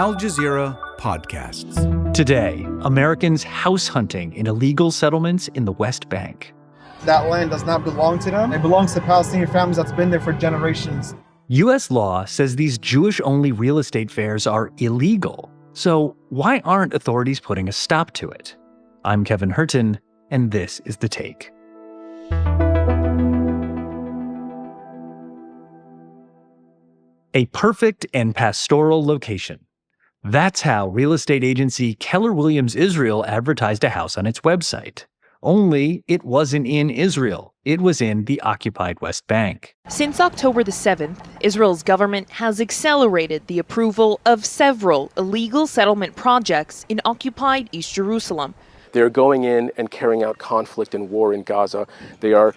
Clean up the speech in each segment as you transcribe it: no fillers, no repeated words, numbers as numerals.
Al Jazeera podcasts. Today, Americans house hunting in illegal settlements in the West Bank. That land does not belong to them. It belongs to Palestinian families that's been there for generations. U.S. law says these Jewish-only real estate fairs are illegal. So why aren't authorities putting a stop to it? I'm Kevin Hirten, and this is The Take. A perfect and pastoral location. That's how real estate agency Keller Williams Israel advertised a house on its website. Only it wasn't in Israel. It was in the occupied West Bank. Since October the 7th, Israel's government has accelerated the approval of several illegal settlement projects in occupied East Jerusalem. They're going in and carrying out conflict and war in Gaza. They are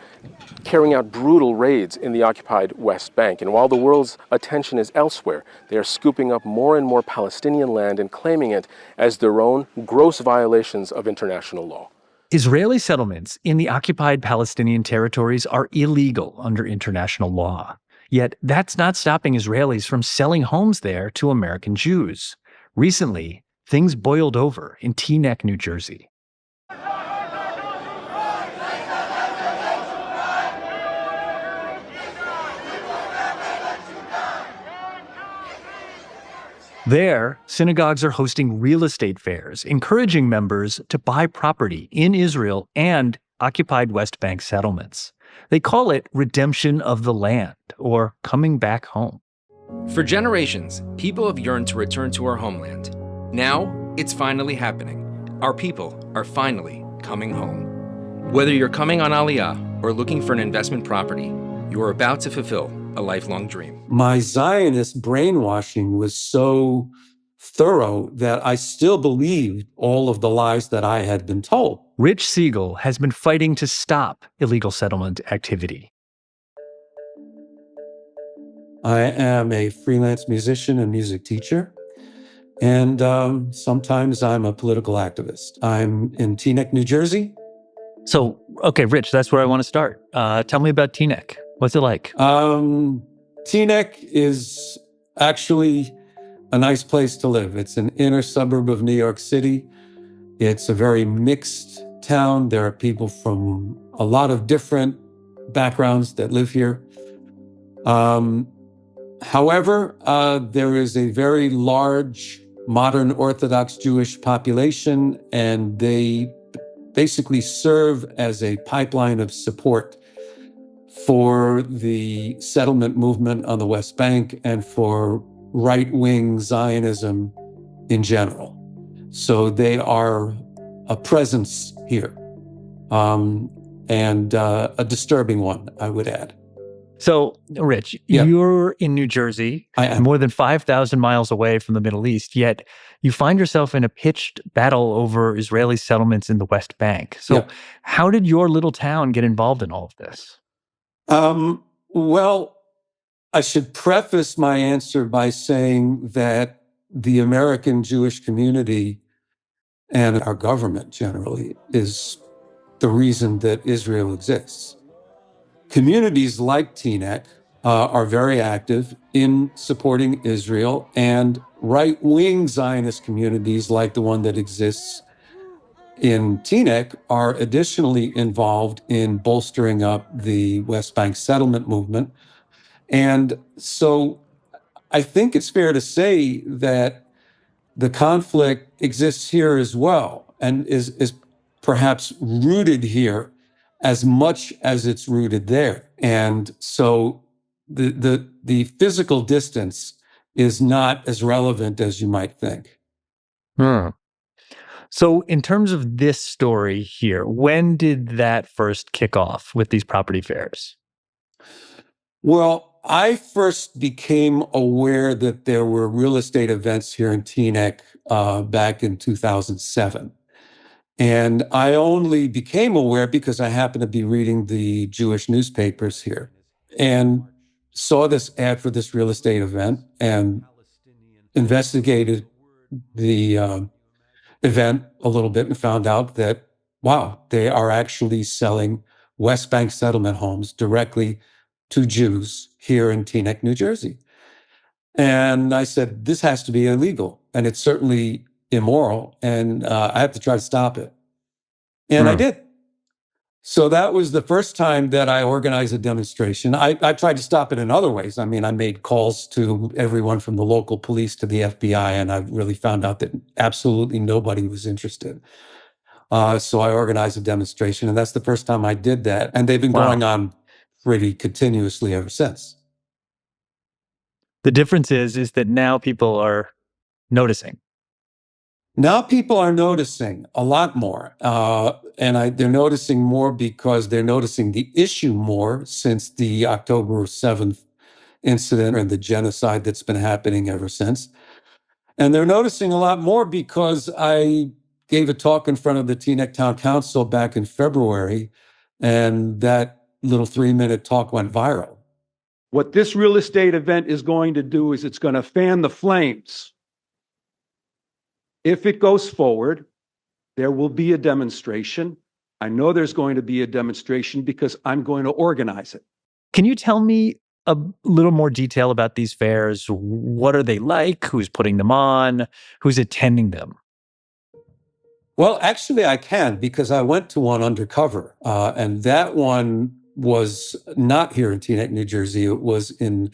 carrying out brutal raids in the occupied West Bank. And while the world's attention is elsewhere, they are scooping up more and more Palestinian land and claiming it as their own, gross violations of international law. Israeli settlements in the occupied Palestinian territories are illegal under international law. Yet that's not stopping Israelis from selling homes there to American Jews. Recently, things boiled over in Teaneck, New Jersey. There, synagogues are hosting real estate fairs, encouraging members to buy property in Israel and occupied West Bank settlements. They call it redemption of the land, or coming back home. For generations, people have yearned to return to our homeland. Now, it's finally happening. Our people are finally coming home. Whether you're coming on Aliyah or looking for an investment property, you are about to fulfill a lifelong dream. My Zionist brainwashing was so thorough that I still believed all of the lies that I had been told. Rich Siegel has been fighting to stop illegal settlement activity. I am a freelance musician and music teacher, and sometimes I'm a political activist. I'm in Teaneck, New Jersey. So, okay, Rich, that's where I want to start. Tell me about Teaneck. What's it like? Teaneck is actually a nice place to live. It's an inner suburb of New York City. It's a very mixed town. There are people from a lot of different backgrounds that live here. However, there is a very large modern Orthodox Jewish population, and they basically serve as a pipeline of support for the settlement movement on the West Bank and for right-wing Zionism in general. So they are a presence here, and a disturbing one, I would add. So, Rich, You're in New Jersey, I am. More than 5,000 miles away from the Middle East, yet you find yourself in a pitched battle over Israeli settlements in the West Bank. So how did your little town get involved in all of this? Well, I should preface my answer by saying that the American Jewish community and our government generally is the reason that Israel exists. Communities like Teaneck are very active in supporting Israel, and right-wing Zionist communities like the one that exists in Teaneck are additionally involved in bolstering up the West Bank settlement movement. And so I think it's fair to say that the conflict exists here as well and is perhaps rooted here as much as it's rooted there. And so the physical distance is not as relevant as you might think. So in terms of this story here, when did that first kick off with these property fairs? Well, I first became aware that there were real estate events here in Teaneck back in 2007. And I only became aware because I happened to be reading the Jewish newspapers here and saw this ad for this real estate event and investigated the event a little bit and found out that, wow, they are actually selling West Bank settlement homes directly to Jews here in Teaneck, New Jersey. And I said, this has to be illegal. and it's certainly immoral, and I have to try to stop it. And I did. So that was the first time that I organized a demonstration. I tried to stop it in other ways. I mean, I made calls to everyone from the local police to the FBI, and I really found out that absolutely nobody was interested. So I organized a demonstration, and that's the first time I did that. And they've been going on pretty continuously ever since. The difference is that now people are noticing. Now people are noticing a lot more, and they're noticing more because they're noticing the issue more since the October 7th incident and the genocide that's been happening ever since. And they're noticing a lot more because I gave a talk in front of the Teaneck Town Council back in February, and that little 3-minute talk went viral. What this real estate event is going to do is it's going to fan the flames. If it goes forward, there will be a demonstration. I know there's going to be a demonstration because I'm going to organize it. Can you tell me a little more detail about these fairs? What are they like? Who's putting them on? Who's attending them? Well, actually, I can, because I went to one undercover, and that one was not here in Teaneck, New Jersey. It was in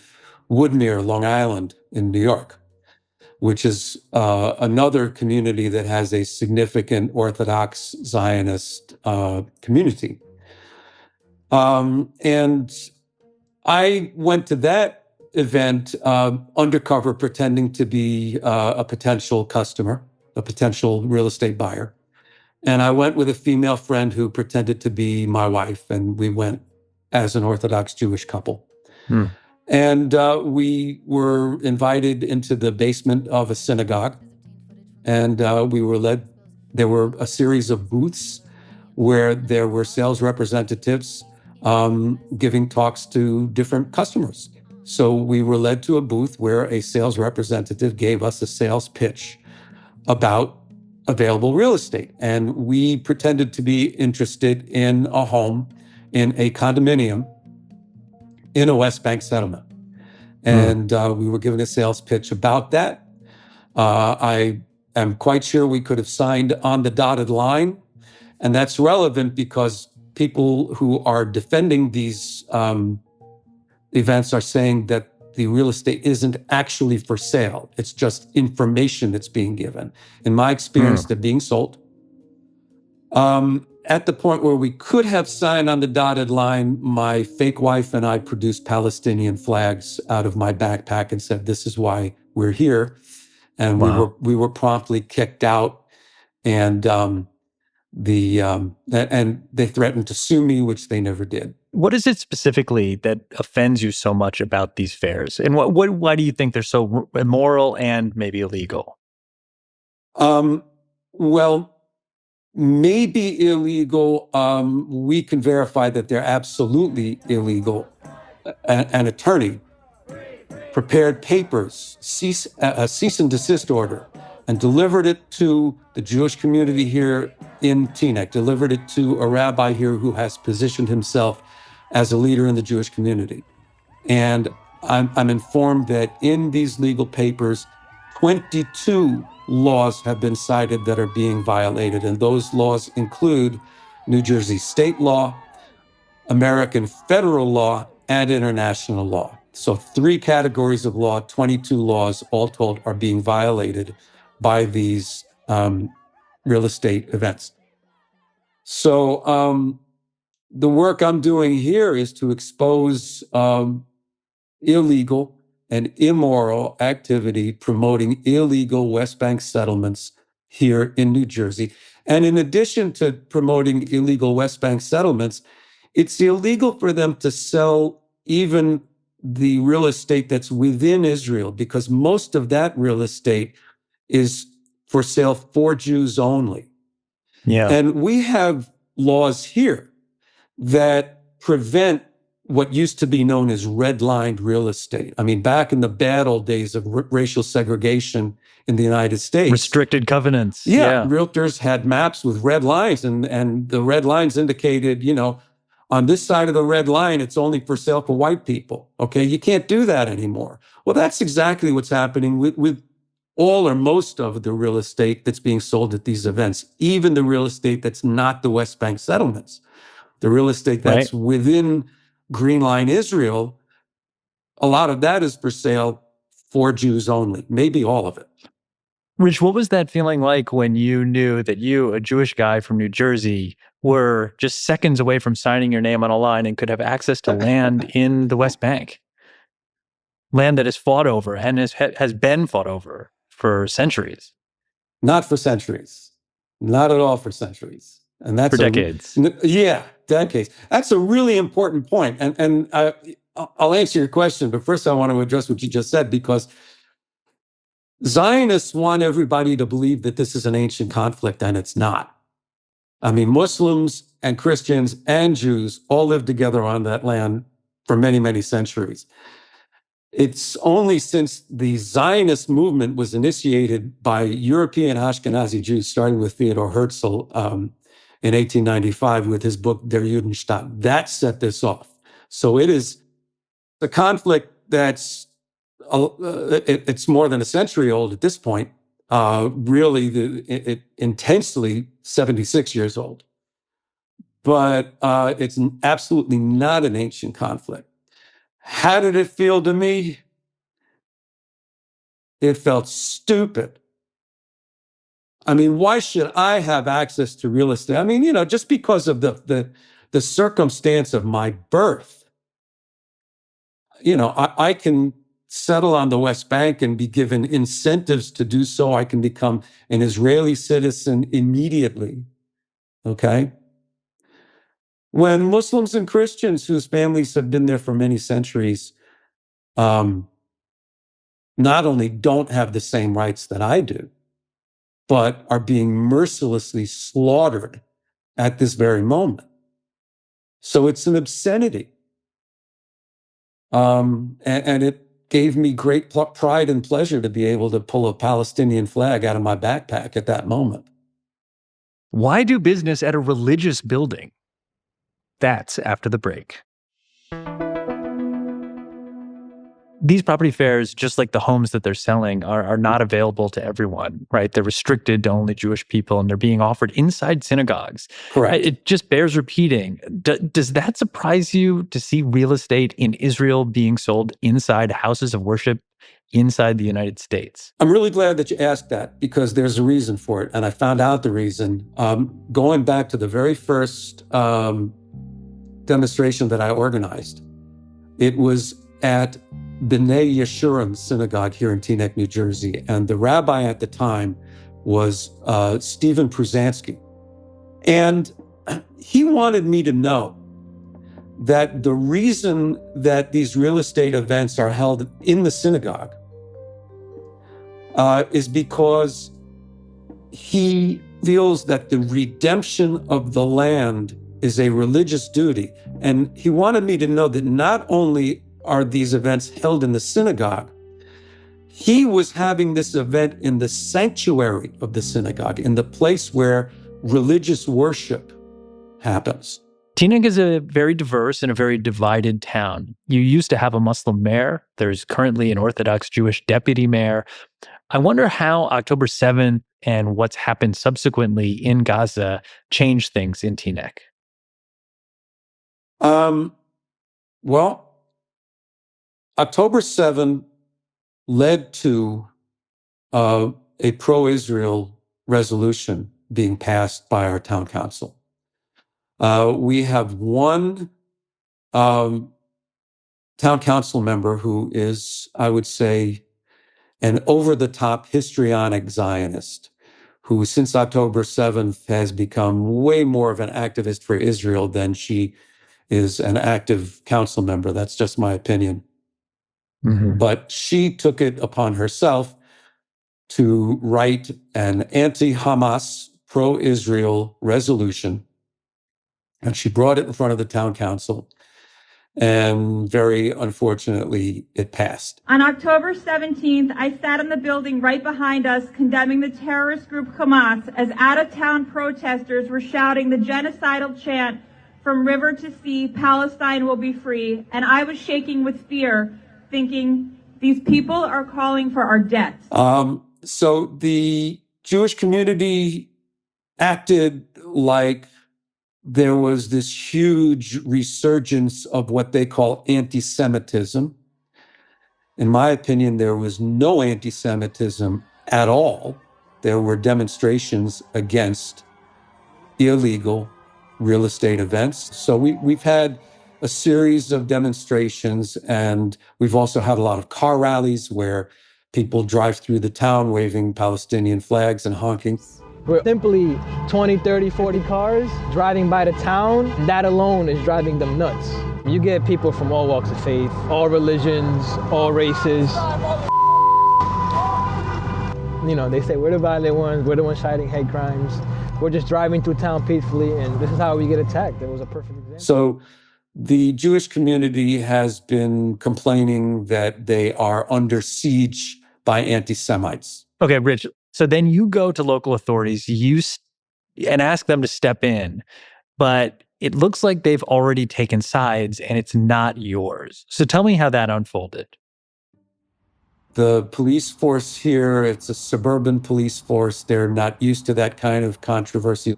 Woodmere, Long Island, in New York, which is another community that has a significant Orthodox Zionist community. And I went to that event undercover, pretending to be a potential customer, a potential real estate buyer. And I went with a female friend who pretended to be my wife, and we went as an Orthodox Jewish couple. And we were invited into the basement of a synagogue, and we were led. There were a series of booths where there were sales representatives giving talks to different customers. So we were led to a booth where a sales representative gave us a sales pitch about available real estate. And we pretended to be interested in a home in a condominium in a West Bank settlement. And we were given a sales pitch about that. I am quite sure we could have signed on the dotted line. And that's relevant because people who are defending these events are saying that the real estate isn't actually for sale. It's just information that's being given. In my experience, they're being sold. At the point where we could have signed on the dotted line, my fake wife and I produced Palestinian flags out of my backpack and said, "This is why we're here." And we were promptly kicked out. And and they threatened to sue me, which they never did. What is it specifically that offends you so much about these fairs? And why do you think they're so immoral and maybe illegal? Well, maybe illegal. We can verify that they're absolutely illegal. An attorney prepared papers, a cease and desist order, and delivered it to the Jewish community here in Teaneck, delivered it to a rabbi here who has positioned himself as a leader in the Jewish community. And I'm informed that in these legal papers, 22 laws have been cited that are being violated. And those laws include New Jersey state law, American federal law, and international law. So 3 categories of law, 22 laws, all told, are being violated by these real estate events. So the work I'm doing here is to expose illegal and immoral activity promoting illegal West Bank settlements here in New Jersey. And in addition to promoting illegal West Bank settlements, it's illegal for them to sell even the real estate that's within Israel, because most of that real estate is for sale for Jews only. Yeah. And we have laws here that prevent what used to be known as redlined real estate. I mean, back in the bad old days of racial segregation in the United States. Restricted covenants. Yeah. Realtors had maps with red lines, and the red lines indicated, on this side of the red line, it's only for sale for white people. Okay, you can't do that anymore. Well, that's exactly what's happening with all or most of the real estate that's being sold at these events, even the real estate that's not the West Bank settlements, the real estate that's within Green Line Israel, a lot of that is for sale for Jews only, maybe all of it. Rich, what was that feeling like when you knew that you, a Jewish guy from New Jersey, were just seconds away from signing your name on a line and could have access to land in the West Bank? Land that is fought over and has been fought over for centuries. Not for centuries. Not at all for centuries. And that's for decades. Decades. That's a really important point. And I'll answer your question, but first I want to address what you just said, because Zionists want everybody to believe that this is an ancient conflict, and it's not. I mean, Muslims and Christians and Jews all lived together on that land for many, many centuries. It's only since the Zionist movement was initiated by European Ashkenazi Jews, starting with Theodor Herzl in 1895 with his book Der Judenstaat, that set this off. So it is a conflict that's it's more than a century old at this point. Really, intensely 76 years old. But it's absolutely not an ancient conflict. How did it feel to me? It felt stupid. I mean, why should I have access to real estate? I mean, just because of the circumstance of my birth. I can settle on the West Bank and be given incentives to do so. I can become an Israeli citizen immediately, okay? When Muslims and Christians whose families have been there for many centuries not only don't have the same rights that I do, but are being mercilessly slaughtered at this very moment. So it's an obscenity. And it gave me great pride and pleasure to be able to pull a Palestinian flag out of my backpack at that moment. Why do business at a religious building? That's after the break. These property fairs, just like the homes that they're selling, are not available to everyone, right? They're restricted to only Jewish people, and they're being offered inside synagogues. Correct. It just bears repeating. Does that surprise you to see real estate in Israel being sold inside houses of worship inside the United States? I'm really glad that you asked that, because there's a reason for it, and I found out the reason. Going back to the very first demonstration that I organized, it was at B'nai Yeshurun synagogue here in Teaneck, New Jersey. And the rabbi at the time was Stephen Pruzansky. And he wanted me to know that the reason that these real estate events are held in the synagogue is because he feels that the redemption of the land is a religious duty. And he wanted me to know that not only are these events held in the synagogue, he was having this event in the sanctuary of the synagogue, in the place where religious worship happens. Teaneck is a very diverse and a very divided town. You used to have a Muslim mayor. There's currently an Orthodox Jewish deputy mayor. I wonder how October 7th and what's happened subsequently in Gaza changed things in Teaneck. Well, October 7 led to a pro-Israel resolution being passed by our town council. We have one town council member who is, I would say, an over-the-top histrionic Zionist who, since October 7th, has become way more of an activist for Israel than she is an active council member. That's just my opinion. Mm-hmm. But she took it upon herself to write an anti-Hamas, pro-Israel resolution. And she brought it in front of the town council. And very unfortunately, it passed. On October 17th, I sat in the building right behind us condemning the terrorist group Hamas as out-of-town protesters were shouting the genocidal chant, "From river to sea, Palestine will be free." And I was shaking with fear, thinking, these people are calling for our death. So the Jewish community acted like there was this huge resurgence of what they call anti-Semitism. In my opinion, there was no anti-Semitism at all. There were demonstrations against illegal real estate events. So we've had a series of demonstrations, and we've also had a lot of car rallies where people drive through the town waving Palestinian flags and honking. We're simply 20, 30, 40 cars driving by the town. That alone is driving them nuts. You get people from all walks of faith, all religions, all races. You know, they say we're the violent ones, we're the ones citing hate crimes. We're just driving through town peacefully, and this is how we get attacked. It was a perfect example. So the Jewish community has been complaining that they are under siege by anti-Semites. Okay, Rich. So then you go to local authorities and ask them to step in, but it looks like they've already taken sides and it's not yours. So tell me how that unfolded. The police force here, it's a suburban police force. They're not used to that kind of controversy.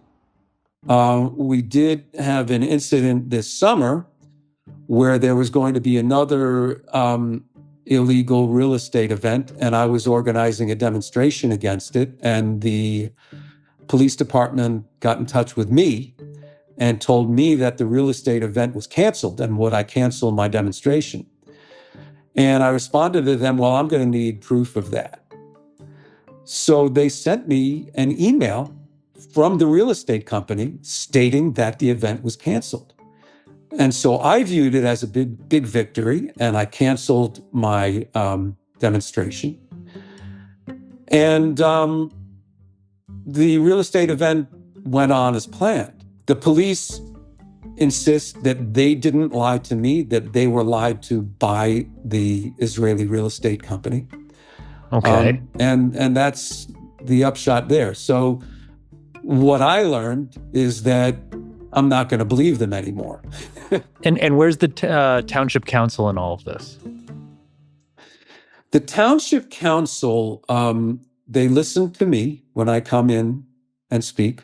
We did have an incident this summer where there was going to be another illegal real estate event, and I was organizing a demonstration against it. And the police department got in touch with me and told me that the real estate event was canceled and would I cancel my demonstration. And I responded to them, well, I'm going to need proof of that. So they sent me an email from the real estate company stating that the event was canceled. And so I viewed it as a big victory, and I canceled my demonstration. And the real estate event went on as planned. The police insist that they didn't lie to me, that they were lied to by the Israeli real estate company. Okay. And that's the upshot there. So what I learned is that I'm not going to believe them anymore. And where's the Township Council in all of this? The Township Council, they listen to me when I come in and speak.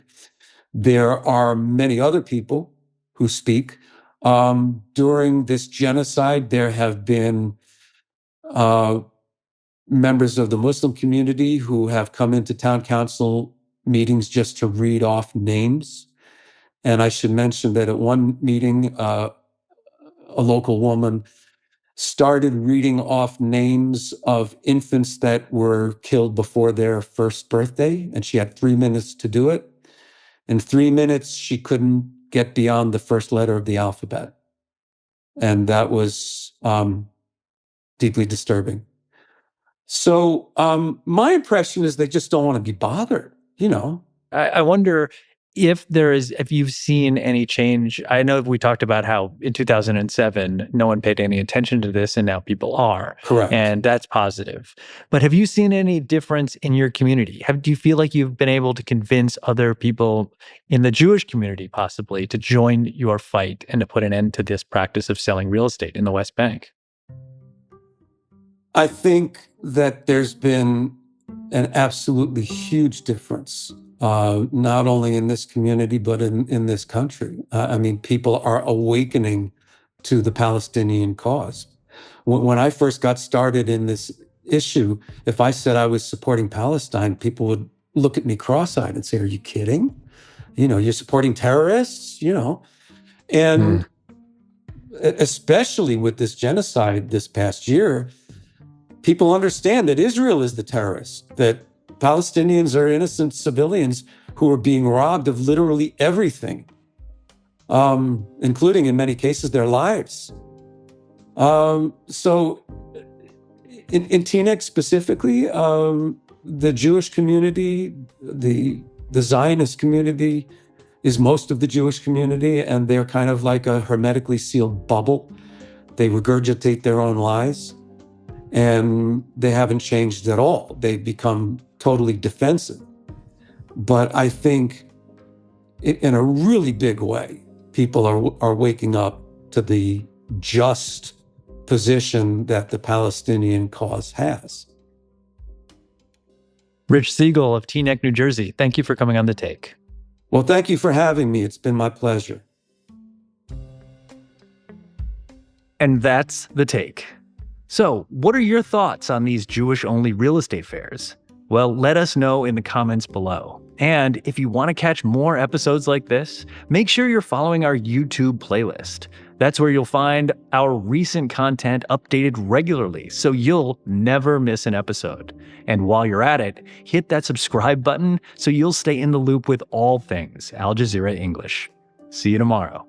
There are many other people who speak. During this genocide, there have been members of the Muslim community who have come into town council meetings just to read off names. And I should mention that at one meeting, a local woman started reading off names of infants that were killed before their first birthday, and she had 3 minutes to do it. In 3 minutes, she couldn't get beyond the first letter of the alphabet. And that was deeply disturbing. So my impression is they just don't want to be bothered, you know. I wonder if you've seen any change. I know we talked about how in 2007, no one paid any attention to this, and now people are. Correct. And that's positive. But have you seen any difference in your community? Do you feel like you've been able to convince other people in the Jewish community, possibly, to join your fight and to put an end to this practice of selling real estate in the West Bank? I think that there's been an absolutely huge difference. Not only in this community, but in this country. I mean, people are awakening to the Palestinian cause. When I first got started in this issue, if I said I was supporting Palestine, people would look at me cross-eyed and say, are you kidding? You know, you're supporting terrorists, you know? And especially with this genocide this past year, people understand that Israel is the terrorist, that Palestinians are innocent civilians who are being robbed of literally everything, including, in many cases, their lives. So in Teaneck specifically, the Jewish community, the Zionist community is most of the Jewish community, and they're kind of like a hermetically sealed bubble. They regurgitate their own lies, and they haven't changed at all. They've become totally defensive. But I think in a really big way, people are waking up to the just position that the Palestinian cause has. Rich Siegel of Teaneck, New Jersey, thank you for coming on The Take. Well, thank you for having me. It's been my pleasure. And that's The Take. So, what are your thoughts on these Jewish-only real estate fairs? Well, let us know in the comments below. And if you want to catch more episodes like this, make sure you're following our YouTube playlist. That's where you'll find our recent content updated regularly, so you'll never miss an episode. And while you're at it, hit that subscribe button so you'll stay in the loop with all things Al Jazeera English. See you tomorrow.